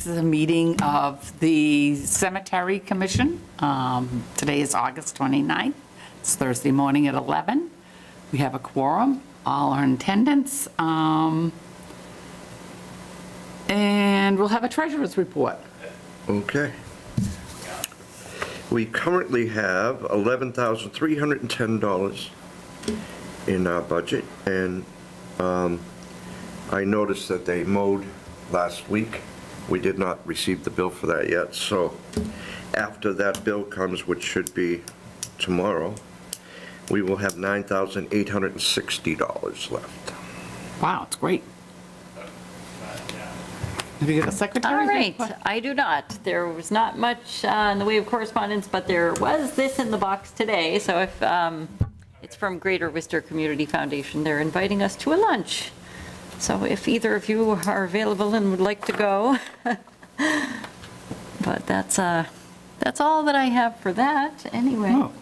this is a meeting of the Cemetery Commission. Today is August 29th. It's Thursday morning at 11. We have a quorum, all are in attendance. And we'll have a treasurer's report. Okay. We currently have $11,310 in our budget, and I noticed that they mowed last week. We did not receive the bill for that yet, so after that bill comes, which should be tomorrow, we will have $9,860 left. Wow, it's great. Have you got a secretary? All right, I do not. There was not much in the way of correspondence, but there was this in the box today. So if it's from Greater Worcester Community Foundation, they're inviting us to a lunch. So if either of you are available and would like to go, but that's all that I have for that anyway. Oh.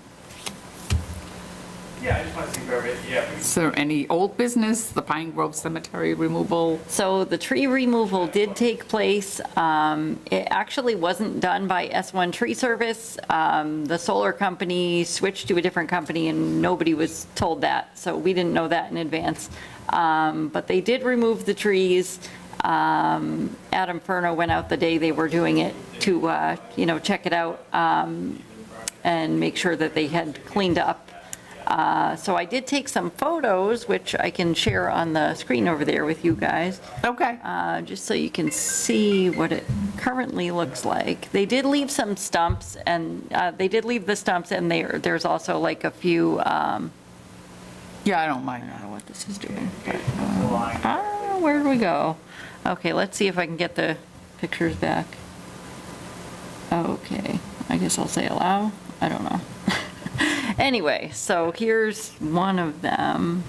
Yeah, I just want to see where Is there any old business, the Pine Grove Cemetery removal? So the tree removal did take place. It actually wasn't done by S1 Tree Service. The solar company switched to a different company and nobody was told that. So we didn't know that in advance. But they did remove the trees. Adam Furno went out the day they were doing it to, check it out and make sure that they had cleaned up. So I did take some photos, which I can share on the screen over there with you guys. Okay. Just so you can see what it currently looks like. They did leave some stumps, and there's also like a few. Yeah, I don't mind. I don't know what this is doing. But, where do we go? Okay, let's see if I can get the pictures back. Okay, I guess I'll say allow. I don't know. Anyway, so here's one of them.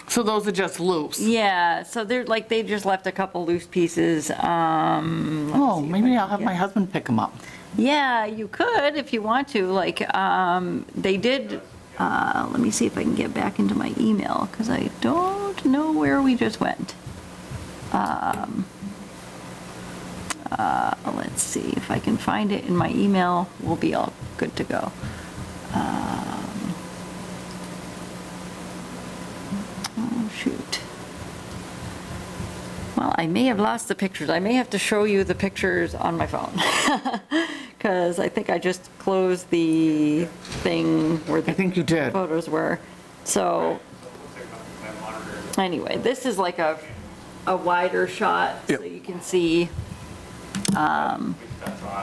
So those are just loose? Yeah, so they're like, they just left a couple loose pieces. Oh, maybe I'll have my husband pick them up. Yeah, you could if you want to. Like, they did, let me see if I can get back into my email because I don't know where we just went. Let's see if I can find it in my email. We'll be all good to go. Oh, shoot. Well, I may have lost the pictures. I may have to show you the pictures on my phone because I think I just closed the thing where the I think you did. photos were. So anyway, this is like a wider shot so you can see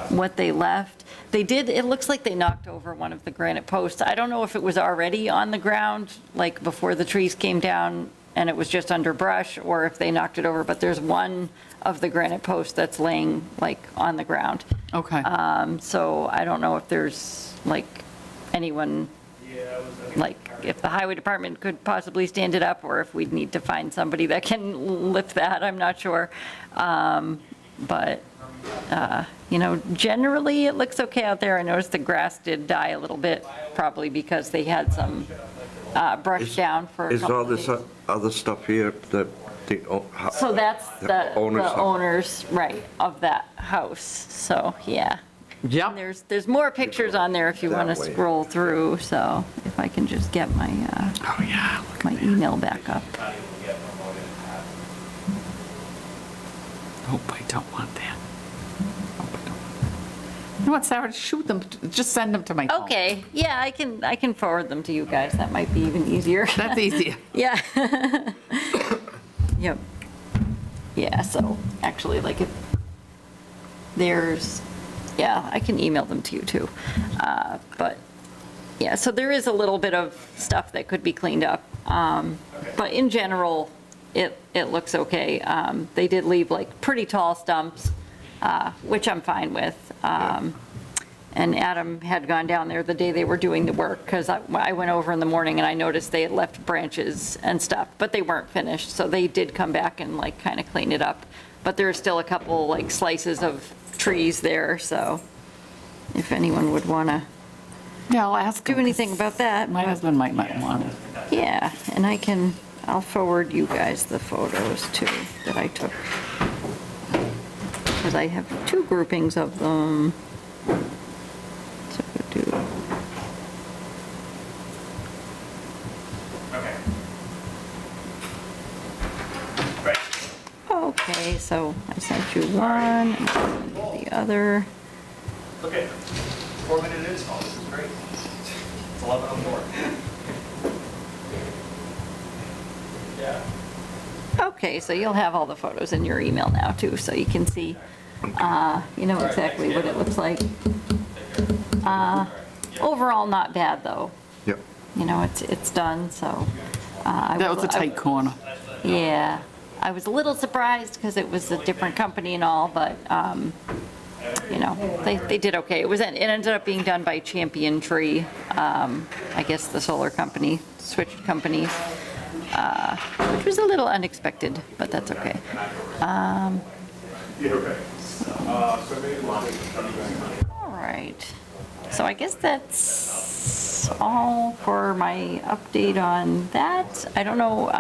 what they left. They did, it looks like they knocked over one of the granite posts. I don't know if it was already on the ground, like before the trees came down and it was just under brush, or if they knocked it over, but there's one of the granite posts that's laying like on the ground. Okay. So I don't know if there's like anyone, like if the highway department could possibly stand it up, or if we'd need to find somebody that can lift that, I'm not sure. But generally it looks okay out there. I noticed the grass did die a little bit, probably because they had some brush down for a couple of days. Is all this other stuff here that So that's the owners, owners, right, of that house. So, yeah. Yep. And there's more pictures on there if you want to That way. scroll through. So if I can just get my my email back up. Hope I don't want that. Hope I don't want that. You know what, Sarah, shoot them, just send them to my phone. Okay, yeah, I can forward them to you guys. That might be even easier. That's easier. Yeah. Yep. Yeah, so actually, like if there's, yeah, I can email them to you too. But yeah, so there is a little bit of stuff that could be cleaned up. But in general, it looks okay. They did leave like pretty tall stumps, which I'm fine with. And Adam had gone down there the day they were doing the work, because I went over in the morning and I noticed they had left branches and stuff, but they weren't finished. So they did come back and like kind of clean it up. But there's still a couple like slices of trees there. So if anyone would want to Yeah, I'll ask do him, anything about that. my husband might want it. Yeah, and I can I'll forward you guys the photos too that I took. Because I have 2 groupings of them. So we'll do. Okay. Right. Okay, so I sent you one, and sent you the other. Okay. 4-minute install. This is great. It's 11:04. Yeah. Okay, so you'll have all the photos in your email now too, so you can see, you know exactly what it looks like. Overall, not bad though. Yep. You know, it's done, so. That was a tight corner. Yeah, I was a little surprised because it was a different company and all, but, you know, they did okay. It ended up being done by Champion Tree, I guess the solar company, switched companies, which was a little unexpected, but that's okay. All right, so I guess that's all for my update on that. I don't know,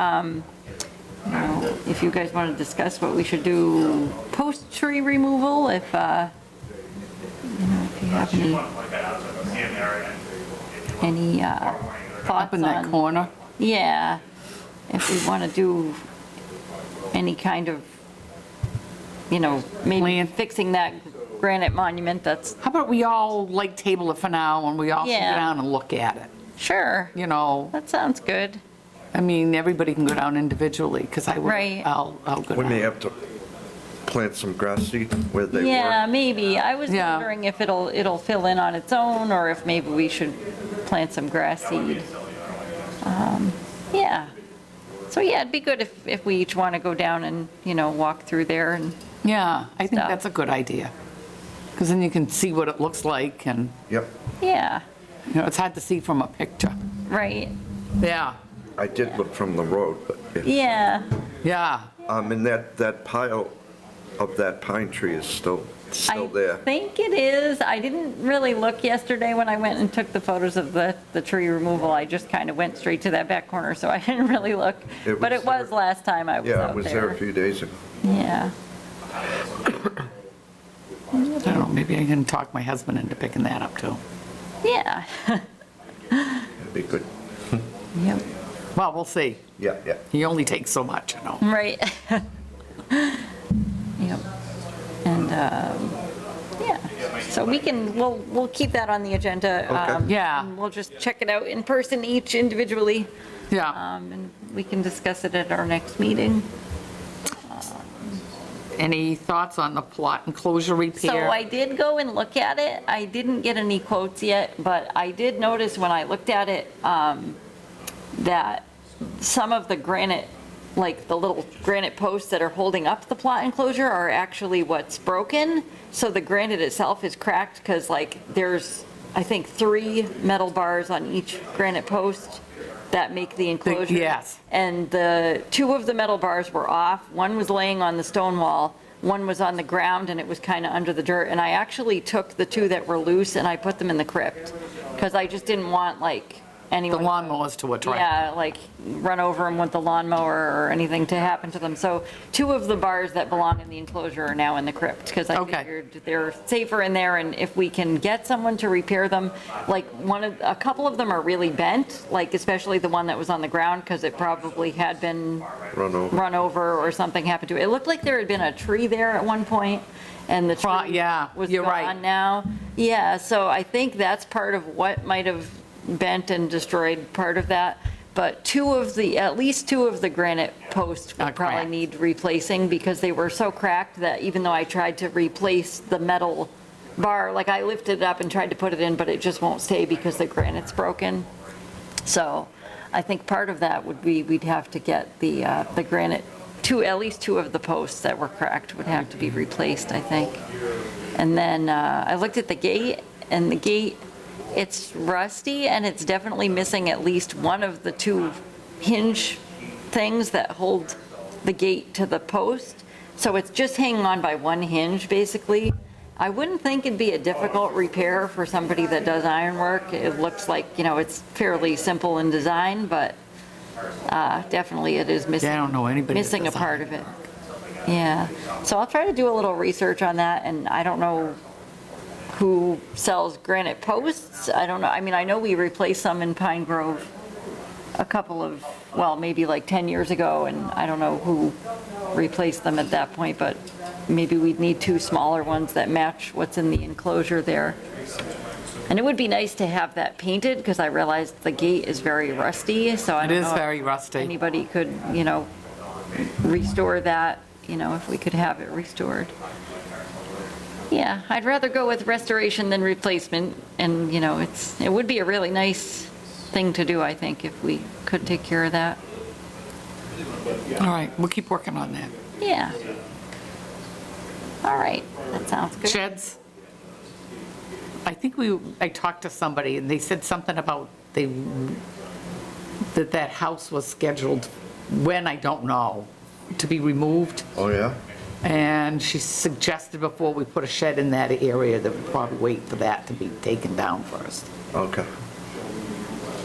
you know, if you guys want to discuss what we should do post-tree removal, if, you know, if you have any thoughts Up in that on, corner. yeah, if we want to do any kind of, you know, maybe Plan. fixing that granite monument, that's, How about we all like table it for now and we all sit Yeah. down and look at it? sure, You know, that sounds good. I mean, everybody can go down individually because I will, Right. I'll go We may down. have to plant some grass seed where they Yeah, were. maybe. I was Yeah. wondering if it'll fill in on its own, or if maybe we should plant some grass seed. Yeah. So yeah, it'd be good if we each want to go down and, you know, walk through there and, Yeah, I think Stuff. that's a good idea. Because then you can see what it looks like and, Yep. yeah, you know, it's hard to see from a picture. right. Yeah, I did look from the road, but, Yeah, yeah. and that pile of that pine tree is still there. I think it is. I didn't really look yesterday when I went and took the photos of the tree removal. I just kind of went straight to that back corner, so I didn't really look. It But was it was there. last time I was out there. Yeah, it was there a few days ago. Yeah. I don't know, maybe I can talk my husband into picking that up too. Yeah. It'd be good. Yep. Well, we'll see. Yeah, yeah. He only takes so much, you know. Right. Yep. And, yeah, so we'll keep that on the agenda. Okay. Yeah. And we'll just check it out in person, each individually, Yeah. and we can discuss it at our next meeting. Any thoughts on the plot enclosure repair? So I did go and look at it. I didn't get any quotes yet, but I did notice when I looked at it, that some of the granite, like the little granite posts that are holding up the plot enclosure are actually what's broken. So the granite itself is cracked because like there's, I think, 3 metal bars on each granite post that make the enclosure. yes. And the 2 of the metal bars were off. One was laying on the stone wall, one was on the ground, and it was kind of under the dirt. And I actually took the 2 that were loose and I put them in the crypt because I just didn't want like The anyone. lawnmowers to attract. Yeah, like run over them with the lawnmower or anything to happen to them. So 2 of the bars that belong in the enclosure are now in the crypt because I Okay. figured they're safer in there, and if we can get someone to repair them, like a couple of them are really bent, like especially the one that was on the ground because it probably had been Run over. or something happened to it. It looked like there had been a tree there at one point, and the tree Yeah, was you're right. gone now. Yeah, so I think that's part of what might have bent and destroyed part of that. But at least two of the granite posts Are would probably cracked. need replacing because they were so cracked that even though I tried to replace the metal bar, like I lifted it up and tried to put it in, but it just won't stay because the granite's broken. So I think part of that would be we'd have to get the granite, at least 2 of the posts that were cracked would have to be replaced, I think. And then I looked at the gate, and the gate, it's rusty and it's definitely missing at least one of the 2 hinge things that hold the gate to the post. So it's just hanging on by one hinge, basically. I wouldn't think it'd be a difficult repair for somebody that does ironwork. It looks like, you know, it's fairly simple in design, but definitely it is missing. Yeah, I don't know anybody that Missing a does part of it. Yeah, so I'll try to do a little research on that, and I don't know who sells granite posts. I don't know, I mean, I know we replaced some in Pine Grove a couple of, well, maybe like 10 years ago, and I don't know who replaced them at that point, but maybe we'd need 2 smaller ones that match what's in the enclosure there. And it would be nice to have that painted, because I realized the gate is very rusty, so I It don't is know if very rusty. anybody could, restore that, if we could have it restored. Yeah, I'd rather go with restoration than replacement, and, it would be a really nice thing to do, I think, if we could take care of that. All right, we'll keep working on that. Yeah. All right, that sounds good. Sheds? I think I talked to somebody, and they said something about that house was scheduled, when, I don't know, to be removed. Oh, yeah? And she suggested before we put a shed in that area, that we'd probably wait for that to be taken down first. Okay.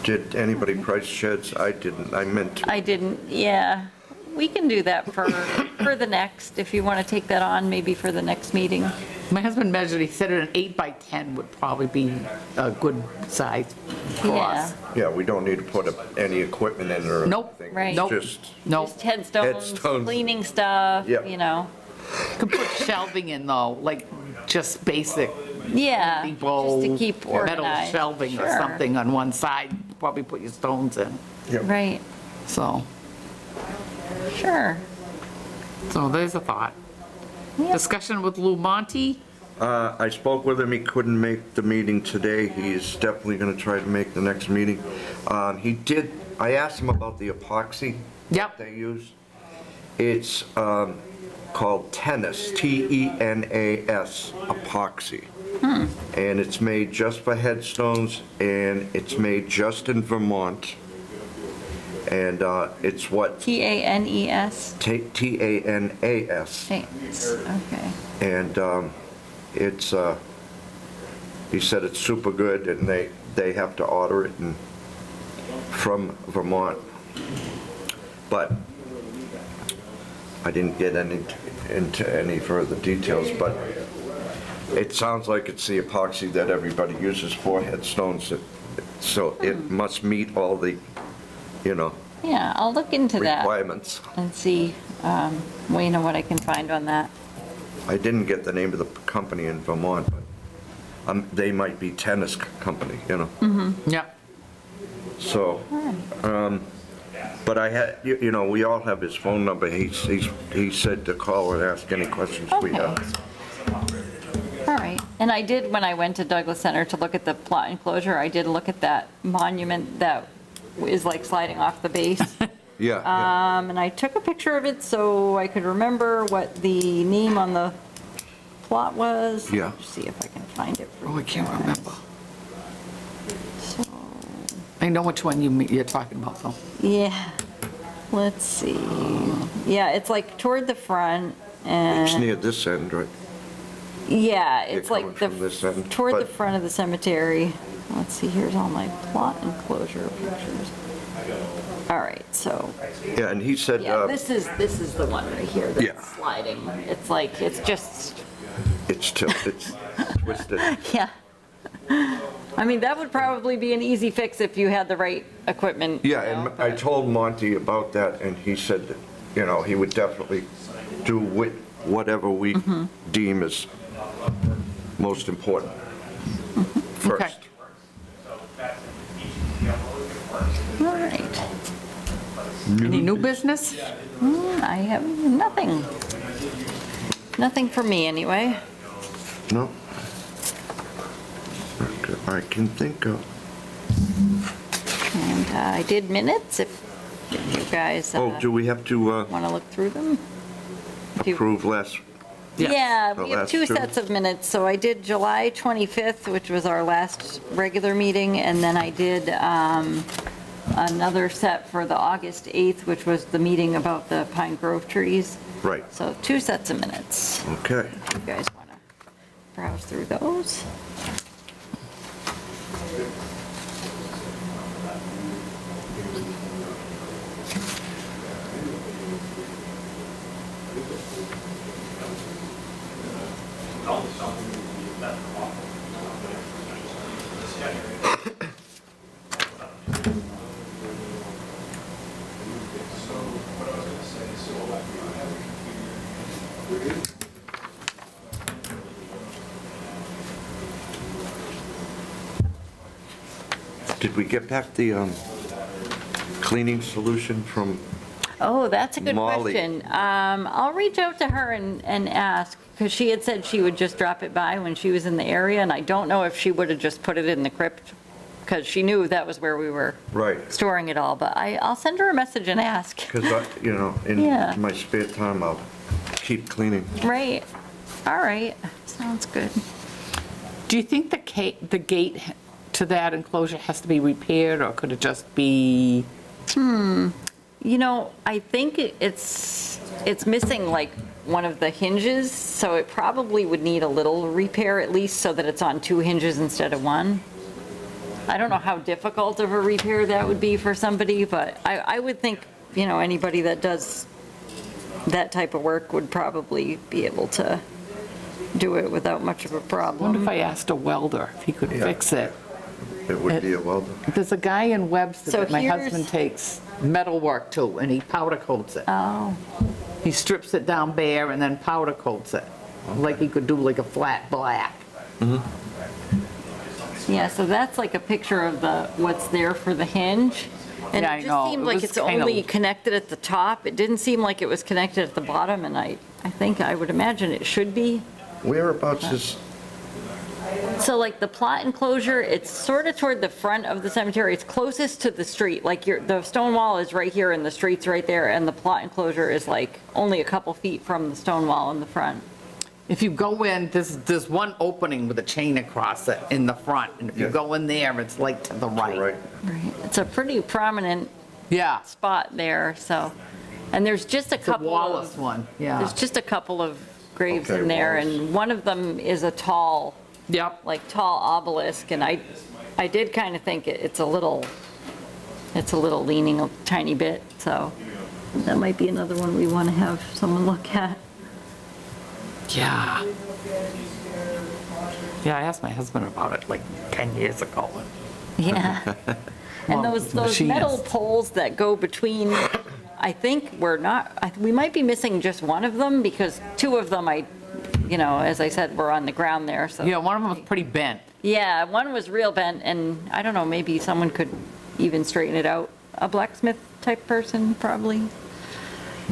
Did anybody price sheds? I didn't, I meant to. I didn't, yeah. We can do that for the next, if you want to take that on, maybe for the next meeting. My husband measured, he said an 8 by 10 would probably be a good size for us. Yeah, we don't need to put any equipment in or Nope. anything. Right. It's Nope. just, No, Just headstones, Headstones. cleaning stuff, Yep. could put shelving in though, like just basic Yeah, people, just to keep metal organized. shelving or Sure. something on one side, probably put your stones in, Right, so sure. there's a thought. Yep. Discussion with Lou Monte, I spoke with him, he couldn't make the meeting today, he's definitely gonna try to make the next meeting. I asked him about the epoxy Yep. they use. It's called Tenas, Tenas epoxy. And it's made just for headstones, and it's made just in Vermont. And it's what, TANES? Tanas. Thanks, okay. And it's, he said it's super good, and they have to order it from Vermont. But I didn't get into any further details, but it sounds like it's the epoxy that everybody uses for headstones, so it must meet all the, Yeah, I'll look into that requirements. and see, what I can find on that. I didn't get the name of the company in Vermont, but they might be Tennis Company, yep, So, but I had, we all have his phone number. He said to call and ask any questions we Okay. have. All right, and I did, when I went to Douglas Center to look at the plot enclosure, I did look at that monument that is like sliding off the base. Yeah, And I took a picture of it so I could remember what the name on the plot was. Yeah. Let's see if I can find it. for oh, I you can't guys. remember. So, I know which one you're talking about though. yeah, let's see. Yeah, it's like toward the front it's and, near this end, right? yeah, You're it's like coming from this end, toward the but- front of the cemetery. Let's see, here's all my plot enclosure pictures. All right, so, Yeah, and he said, yeah, this is the one right here Yeah. that's sliding. It's like, it's just, it's twisted. yeah. I mean, that would probably be an easy fix if you had the right equipment. Yeah, and I told Monty about that, and he said that, he would definitely do whatever we deem as most important Okay. first. All right. Any new business? I have nothing. Nothing for me, anyway. No? Not that I can think of. And I did minutes, if you guys Oh, do we have to want to look through them. Do you- approve last? Yes. Yeah, The we have last 2 two. sets of minutes. So I did July 25th, which was our last regular meeting, and then I did another set for the August 8th, which was the meeting about the Pine Grove trees. Right, So 2 sets of minutes. okay. If you guys want to browse through those. Did we get back the cleaning solution from, Oh, that's a good Molly. question. I'll reach out to her and ask, because she had said she would just drop it by when she was in the area, and I don't know if she would have just put it in the crypt, because she knew that was where we were right? storing it all, but I'll send her a message and ask. Because, you know, in Yeah. my spare time, I'll keep cleaning. Right, all right, sounds good. Do you think the gate to that enclosure has to be repaired, or could it just be? You know, I think it's missing like one of the hinges, so it probably would need a little repair at least so that it's on 2 hinges instead of 1. I don't know how difficult of a repair that would be for somebody, but I would think, you know, anybody that does that type of work would probably be able to do it without much of a I wonder problem. if I asked a welder if he could Yeah. fix it. It would be a welder. There's a guy in Webster So that my here's- husband takes metal work to, and he powder coats it. Oh, He strips it down bare and then powder coats it, like he could do like a flat black. yeah, so that's like a picture of what's there for the hinge. And Yeah, I it just know. seemed It like was it's kinda- only connected at the top. It didn't seem like it was connected at the bottom, and I think, I would imagine it should be. Whereabouts is, So like the plot enclosure, it's sort of toward the front of the cemetery. It's closest to the street. Like the stone wall is right here and the street's right there, and the plot enclosure is like only a couple feet from the stone wall in the front. If you go in, there's one opening with a chain across it in the front, and if you Yeah. go in there, it's like to the right. right? Right. It's a pretty prominent Yeah, spot there, so. And there's just a it's a couple Wallace of, one, yeah. there's just a couple of graves Okay, in there, Wallace. and one of them is a tall, Yep, like tall obelisk, and I did kind of think it's a little leaning a tiny bit, so that might be another one we want to have someone look at. yeah. Yeah, I asked my husband about it like 10 years ago. Yeah. And Well, those machinist. metal poles that go between, I think we might be missing just one of them, because 2 of them as I said, were on the ground there, so. Yeah, one of them was pretty bent. Yeah, one was real bent, and I don't know, maybe someone could even straighten it out. A blacksmith type person, probably.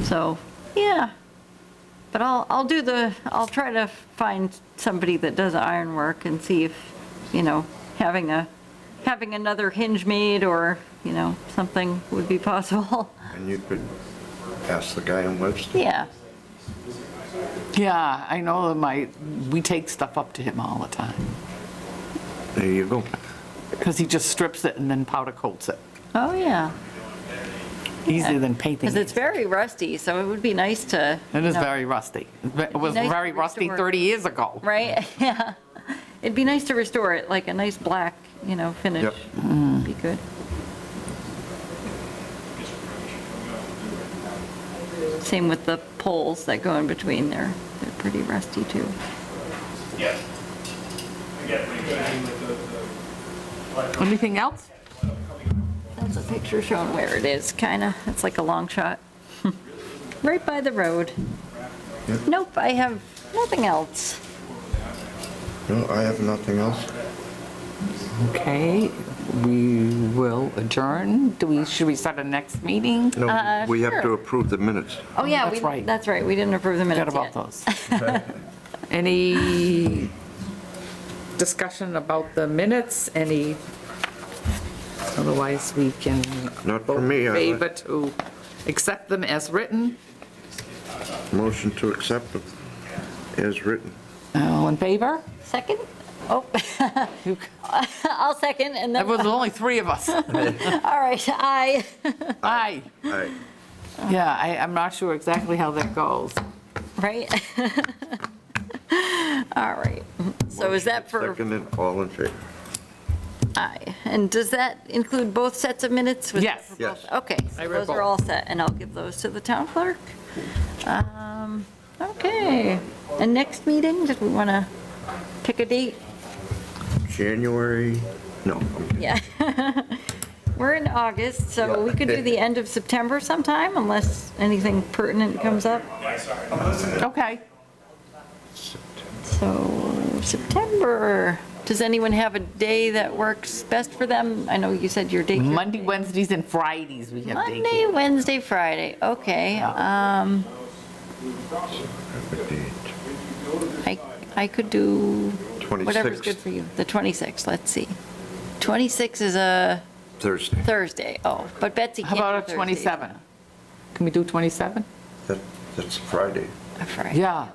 So, yeah. But I'll try to find somebody that does ironwork and see if, having another hinge made or, something would be possible. And you could ask the guy in Webster. Yeah, Yeah, I know we take stuff up to him all the time, There you go. because he just strips it and then powder coats it. oh, yeah. Easier than painting. Because it's very rusty, so it would be nice to. It is very rusty. It was nice to very rusty restore. 30 years ago. Right, yeah. It'd be nice to restore it, like a nice black, finish. Yep. Be good. Same with the poles that go in between there. They're pretty rusty too. Yeah. Again, Anything else? That's a picture showing where it is, kinda. It's like a long shot. Right by the road. Yep. Nope, I have nothing else. No, I have nothing else. Okay, we will adjourn. Should we start a next meeting? No, we have to sure. approve the minutes. Oh, yeah, That's right. that's right. We didn't approve the Forgot minutes about yet. those. Any discussion about the minutes? Otherwise, we can Not for vote me, in I- favor to accept them as written. Motion to accept them as written. All in favor? Second? Oh, You- I'll second, and There then, was only 3 of us. all right, aye. Aye. Aye. Yeah, I'm not sure exactly how that goes. Right? All right. So is that for, Seconded, all in favor. aye. And does that include both sets of minutes? Was that Yes. for both? Yes. Okay, I so read those are both. all set, and I'll give those to the town clerk. Okay. And next meeting, did we want to pick a date? January, no, Yeah. We're in August, so we could do the end of September sometime unless anything pertinent comes up. Okay. So September, does anyone have a day that works best for them? I know you said your daycare. Monday, Wednesdays, and Fridays we have Monday, daycare. Wednesday, Friday, okay. I could do whatever's 26th. good for you. The 26th, let's see. 26 is a Thursday. Thursday, oh, but Betsy How can't do about a Thursdays. 27? Can we do 27? That's Friday. A Friday. Yeah.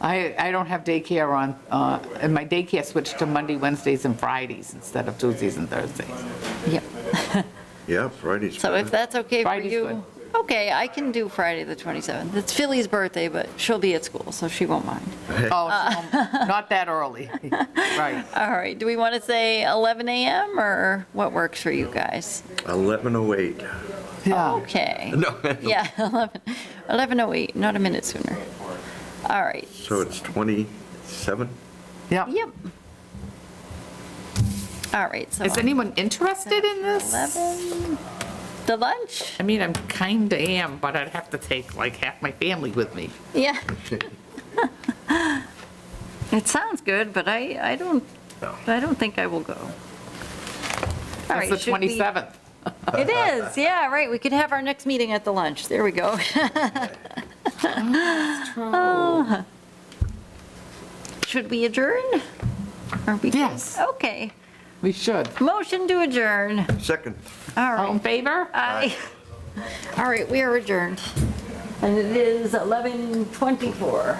I don't have daycare on, and my daycare switched to Monday, Wednesdays, and Fridays instead of Tuesdays and Thursdays. Yep. Yeah, Friday's So if good. that's okay for Friday's you. good. Okay, I can do Friday the 27th. It's Philly's birthday, but she'll be at school, so she won't mind. Oh, not that early. Right. All right, do we want to say 11 a.m. or what works for you guys? 11:08. Yeah. Okay. No, Yeah, 11:08, not a minute sooner. All right. so it's 27? Yeah. Yep. All right, so. Is anyone interested in this? 11, the lunch? I mean, I'm kinda am, but I'd have to take like half my family with me. Yeah. It sounds good, but I don't think I will go. All That's right, the should we- 27th. It is, yeah, right, we could have our next meeting at the lunch, there we go. Oh. Should we adjourn? Or we- Yes. Okay, We should. motion to adjourn, Second. all All in right. favor? All right, we are adjourned. And it is 11:24.